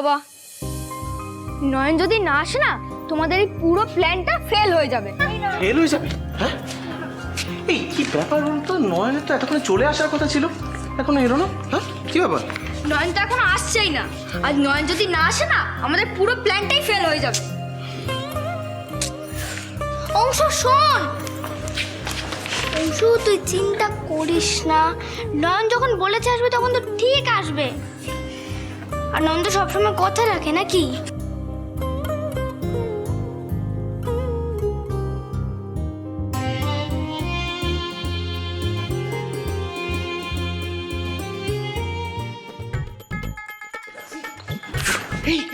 বাবা, নয়ন যদি না আসে না তোমাদের এই পুরো প্ল্যানটা ফেল হয়ে যাবে। ফেল হয়ে যাবে? হ্যাঁ, এই কি ব্যাপার বলুন তো? নয়নের তো এতক্ষণে চলে আসার কথা ছিল, এখনো এলো না। হ্যাঁ, কি ব্যাপার? নয়ন তো এখনো আসছেই না, আর নয়ন যদি না আসে না আমাদের পুরো প্ল্যানটাই ফেল হয়ে যাবে। অংশ শোন, অংশু তুই চিন্তা করিস না, নয়ন যখন বলেছে আসবে তখন তো ঠিক আসবে। আর নয়ন তো সবসময় কথা রাখে নাকি?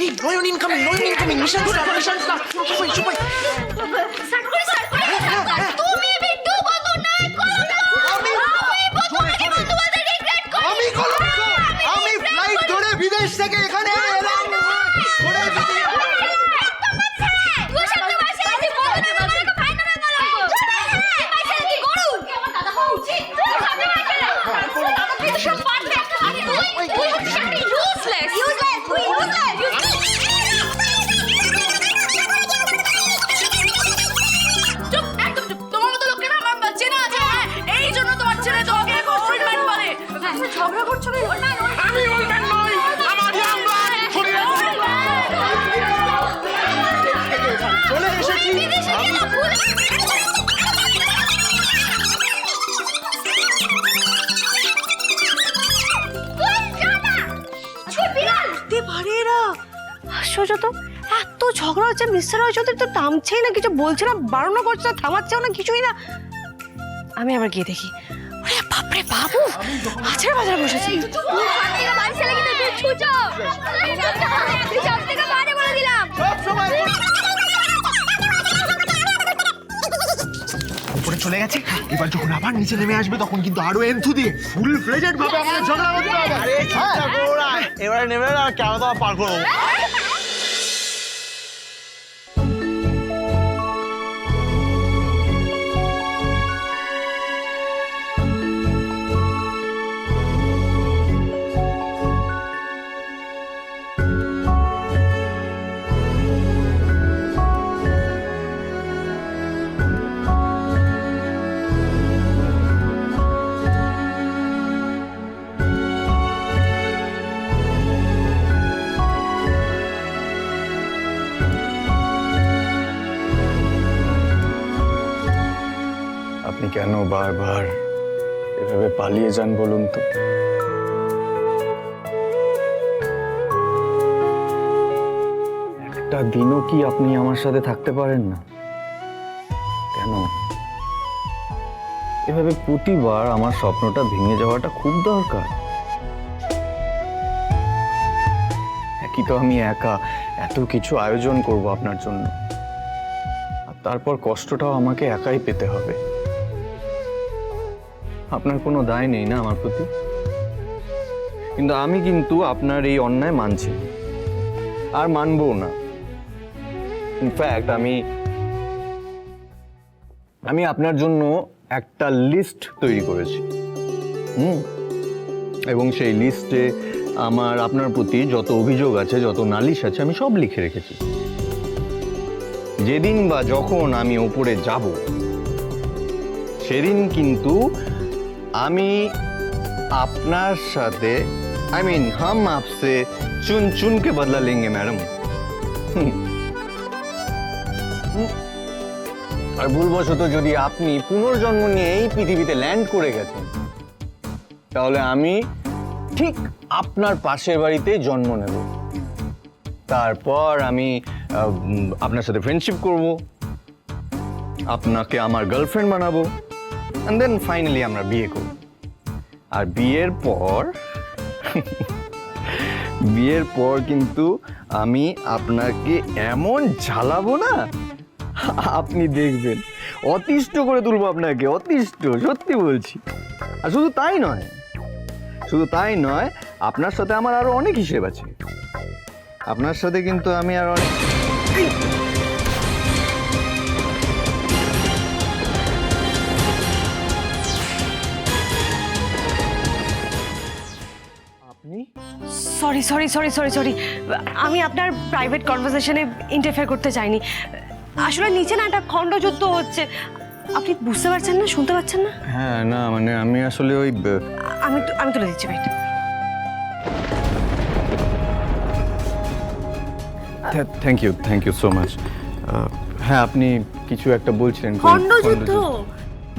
এই নয়ন ইনকামিং, মিশন স্টার্ট, সবাই। তুমি বিট্টু বন্ধু নাই করো, আমি ফ্লাইট ধরে বিদেশ থেকে এখানে এলাম। ঝগড়া করছো না? আমি ওলম্যান নই, আমার ইয়াং ব্লাড। চলে এসেছি আশ্চর্য তো, এত ঝগড়া হচ্ছে, মিস্টার রায় চৌধুরী তো থামছেই না, কিছু বলছে না, বারণও করছে না, থামাচ্ছেও না, কিছুই না। আমি আবার গিয়ে দেখি, ওরে বাপরে বাবু, আছাড় বাজার বসেছে। উপরে চলে গেছে, এবার যখন আবার নিচে নেমে আসবে তখন কিন্তু আরো এন্থু দিয়ে ফুল ফ্লেজেড ভাবে আমাদের ঝগড়া করতে হবে। এবারে নেবে না, কেন তো পার করবো। আপনি কেন বারবার এভাবে পালিয়ে যান বলুন তো? একটা দিনও কি আপনি আমার সাথে থাকতে পারেন না? কেন এভাবে প্রতিবার আমার স্বপ্নটা ভেঙে যাওয়াটা খুব দরকার? একই তো আমি একা এত কিছু আয়োজন করব আপনার জন্য, আর তারপর কষ্টটাও আমাকে একাই পেতে হবে। আপনার কোনো দায় নেই না আমার প্রতি, কিন্তু আমি কিন্তু আপনার এই অন্যায় মানছি আর মানবও না। ইনফ্যাক্ট আমি আপনার জন্য একটা লিস্ট তৈরি করেছি, এবং সেই লিস্টে আপনার প্রতি যত অভিযোগ আছে, যত নালিশ আছে, আমি সব লিখে রেখেছি। যেদিন বা যখন আমি ওপরে যাব সেদিন কিন্তু আমি আপনার সাথে হাম আপসে চুন চুন কে বদলা লেঙ্গে ম্যাডাম। আর ভুলবশত যদি আপনি পুনর্জন্ম নিয়ে এই পৃথিবীতে ল্যান্ড করে গেছেন, তাহলে আমি ঠিক আপনার পাশের বাড়িতে জন্ম নেব। তারপর আমি আপনার সাথে ফ্রেন্ডশিপ করব, আপনাকে আমার গার্লফ্রেন্ড বানাবো, and then ফাইনালি আমরা বিয়ে করব। আর বিয়ের পর কিন্তু আমি আপনাকে এমন ঝালাবো না, আপনি দেখবেন, অতিষ্ঠ করে তুলবো আপনাকে, অতিষ্ঠ, সত্যি বলছি। আর শুধু তাই নয়, আপনার সাথে আমার আরো অনেক হিসেব আছে। আপনার সাথে কিন্তু আমি আর অনেক sorry sorry sorry sorry sorry, আমি আপনার প্রাইভেট কনভারসেশনে ইন্টারফেয়ার করতে চাইনি। আসলে নিচে না একটা খণ্ডযুদ্ধ হচ্ছে, আপনি বুঝতে পারছেন না, শুনতে পাচ্ছেন না? হ্যাঁ না মানে আমি আসলে ওই আমি তুলে দিচ্ছি ভাই। Thank you so much. হ্যাঁ আপনি কিছু একটা বলছিলেন। খণ্ডযুদ্ধ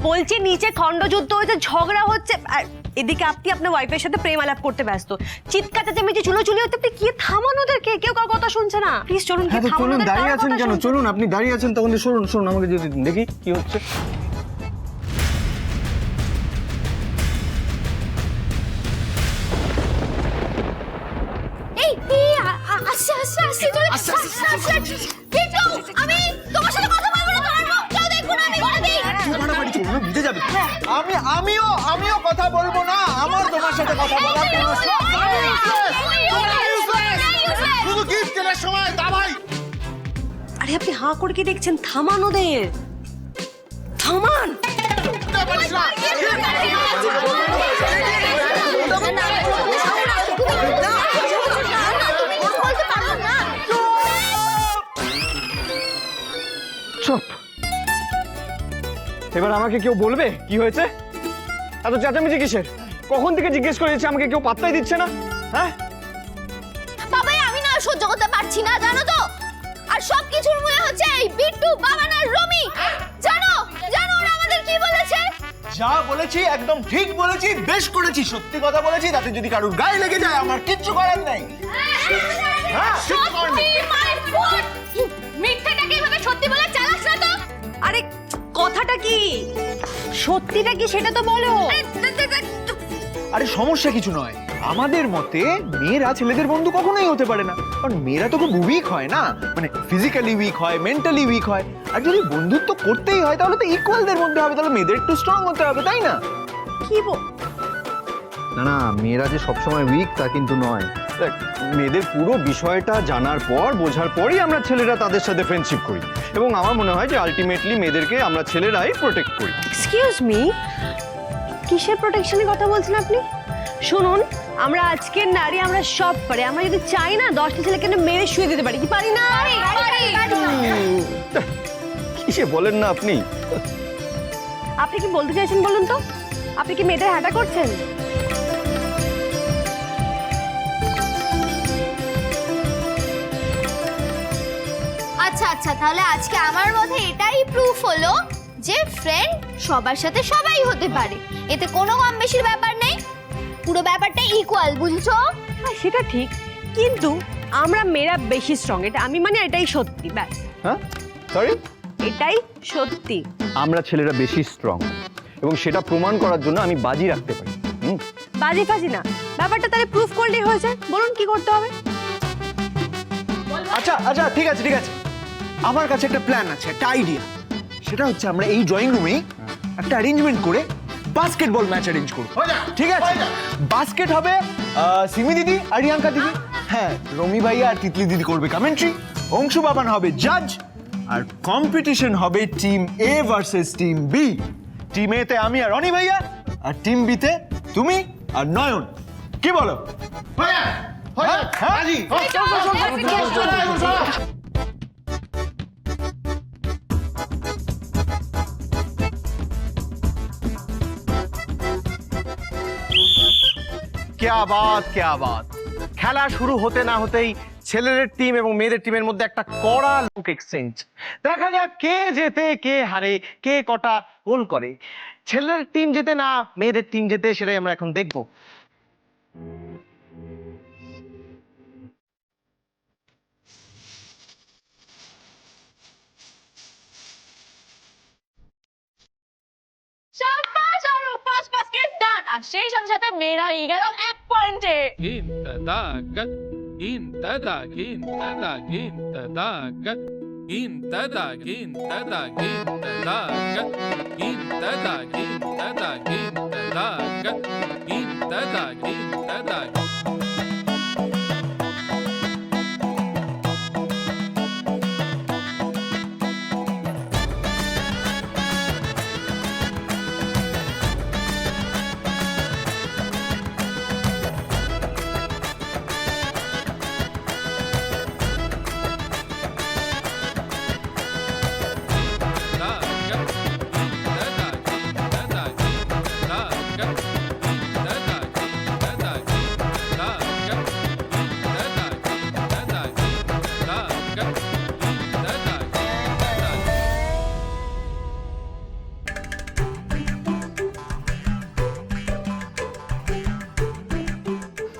বলছি, নিচে খণ্ডযুদ্ধ হয়েছে, ঝগড়া হচ্ছে, আর এদিকে আপনি আপনার ওয়াইফের সাথে প্রেম আলাপ করতে ব্যস্ত, চিৎকার চেঁচামেচি চুলোচুলি হতে, আপনি কি থামান ওদেরকে? কেউ কার কথা শুনছে না, প্লিজ চলুন। হ্যাঁ তো চলুন, দাঁড়িয়ে আছেন কেন? চলুন, আপনি দাঁড়িয়ে আছেন তখন শুনুন আমাকে যদি দেখি কি হচ্ছে। এই আসছে আসছে আসছে চলে আসছে বিট্টু, আমি তোমার সাথে কথা বলবো না, তোমার মুখটাও দেখবো না, আমি বলে দিই। ভিজে যাবে। আমিও কথা বলবো না, আমার তোমার সাথে কথা বলার কোনো শখ নেই। শুধু গিফট কেনার সময় দাবাই। আরে আপনি হাঁ করে কি দেখছেন? থামান ওদের, থামান। চুপ। এবার আমাকে কেউ বলবে কি হয়েছে? এত চেঁচামেচি কিসের? কখন থেকে জিজ্ঞেস করে যাচ্ছে, আমাকে কেউ পাত্তাই দিচ্ছে না। হ্যাঁ বাবা, আমি না সহ্য করতে পারছি না, জানো তো। আর সব কিছুর মূলে হচ্ছে এই বিট্টু, বাবান আর রমি। জানো জানো ওরা আমাদের কি বলেছে? যা বলেছি একদম ঠিক বলেছি, বেশ করেছি, সত্যি কথা বলেছি। তাতে যদি কারুর গায়ে লেগে যায় আমার কিচ্ছু করার নেই। হ্যাঁ, কিচ্ছু করার নেই। মিথ্যাটাকে এভাবে সত্যি বলে চালাস না তো। আরে কথাটা কি, সত্যিটা কি সেটা তো বলো। আরে সমস্যা কিছু নয়, আমাদের মতে মেয়েরা ছেলেদের বন্ধু কখনোই হতে পারে না, কারণ মেয়েরা তো খুব উইক হয় না, মানে ফিজিক্যালি উইক হয়, মেন্টালি উইক হয়। আর যদি বন্ধুত্ব করতেই হয় তাহলে তো ইকুয়ালদের মধ্যে হবে, তাহলে মেয়েদের একটু স্ট্রং হতে হবে, তাই না? কি না মেয়েরা যে সবসময় উইক তা কিন্তু নয়। দেখ, মেয়েদের পুরো বিষয়টা জানার পর, বোঝার পরই আমরা ছেলেরা তাদের সাথে ফ্রেন্ডশিপ করি, এবং আমার মনে হয় যে আলটিমেটলি মেয়েদেরকে আমরা ছেলেরাই প্রোটেক্ট করি। এক্সকিউজ মি, কিসের প্রোটেকশনের কথা বলছেন আপনি? শুনুন, আমরা আজকের নারী, আমরা সব পারি। আমরা যদি চাই না 10টা ছেলেকে মেরে শুয়ে দিতে পারি, কি পারি না? কিসে বলেন না আপনি? আপনি কি বলতে চাইছেন বলুন তো? আপনি কি মেয়েদের হাঁটা করছেন? আচ্ছা আচ্ছা, তাহলে আজকে আমার মতে এটাই প্রুফ হলো যে ফ্রেন্ড সবার সাথে সবাই হতে পারে, এতে কোনো কম বেশির ব্যাপার নেই, পুরো ব্যাপারটা ইকুয়াল, বুঝছো? হ্যাঁ সেটা ঠিক, কিন্তু আমরা মেয়েরা বেশি স্ট্রং, এটা আমি মানে এটাই সত্যি, ব্যাস। হ্যাঁ সরি, এটাই সত্যি। আমরা ছেলেরা বেশি স্ট্রং, এবং সেটা প্রমাণ করার জন্য আমি বাজি রাখতে পারি। বাজি ফাজি না, ব্যাপারটা তাহলে প্রুফ করলেই হয়ে যায়। বলুন কি করতে হবে? আচ্ছা আচ্ছা, ঠিক আছে ঠিক আছে, আমার কাছে একটা প্ল্যান আছে, একটা আইডিয়া। সেটা হচ্ছে আমরা এই ড্রয়িং রুমে একটা অ্যারেঞ্জমেন্ট করে বাস্কেটবল ম্যাচ অ্যারেঞ্জ করব। ঠিক আছে, বাস্কেট হবে সিমি দিদি আর রিয়াঙ্কা দিদি, হ্যাঁ রমি ভাইয়া আর তিতলি দিদি করবে কমেন্ট্রি, অংশু বাবান হবে জাজ, আর কম্পিটিশন হবে টিম এ ভার্সেস টিম বি। টিম এ তে আমি আর রনি ভাইয়া, আর টিম বি তে তুমি আর নয়ন। কি বলো? क्या बात क्या बात। খেলা শুরু হতে না হতেই ছেলেদের টিম এবং মেয়েদের টিমের মধ্যে একটা কড়া লুক এক্সচেঞ্জ। দেখা যাক কে জেতে কে হারে, কে কটা গোল করে। ছেলেদের টিম জেতে না মেয়েদের টিম জেতে, সেটাই আমরা এখন দেখবো। আর সেই সাথে সাথে মেয়েরা হয়ে গেল 1 পয়েন্টে।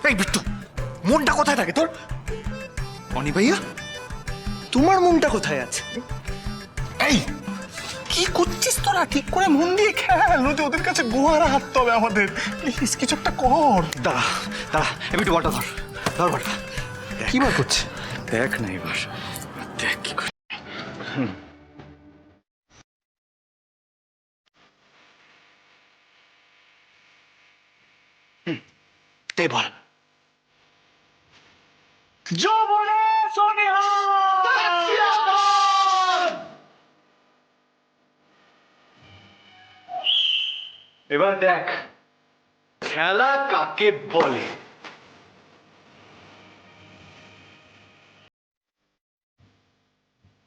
এই বিট্টু, মনটা কোথায় থাকে তোর? অনি ভাইয়া, তোমার মনটা কোথায় আছে? এই কি করছিস তোরা? ঠিক করে মন দিয়ে খেল, নয়তো ওদের কাছে গোয়ারা হাঁটতে হবে আমাদের। প্লিজ কিছু একটা কর। দাঁড়া দাঁড়া, একটু বলটা ধর, ধর বলটা। কি বার করছে দেখ না এবার, দেখ কি করে। দে বল। যৌবনে এবার দেখ খেলা কাকে বলে।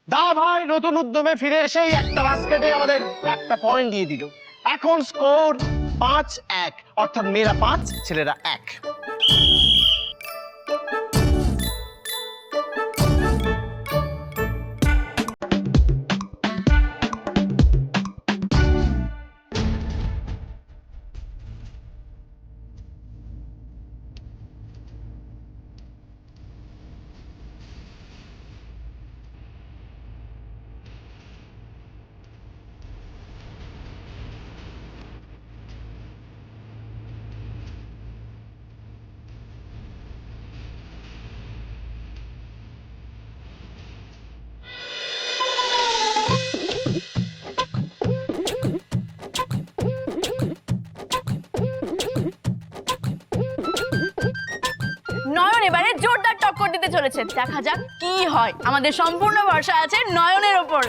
দা ভাই নতুন উদ্যমে ফিরে এসেই একটা বাস্কেটে আমাদের একটা পয়েন্ট দিয়ে দিল। এখন স্কোর 5-1, অর্থাৎ মেয়েরা 5 ছেলেরা 1। নয়ন এবারে জোরদার টক্কর দিতে চলেছে, দেখা যাক কি হয়। আমাদের সম্পূর্ণ ভরসা আছে নয়নের ওপর।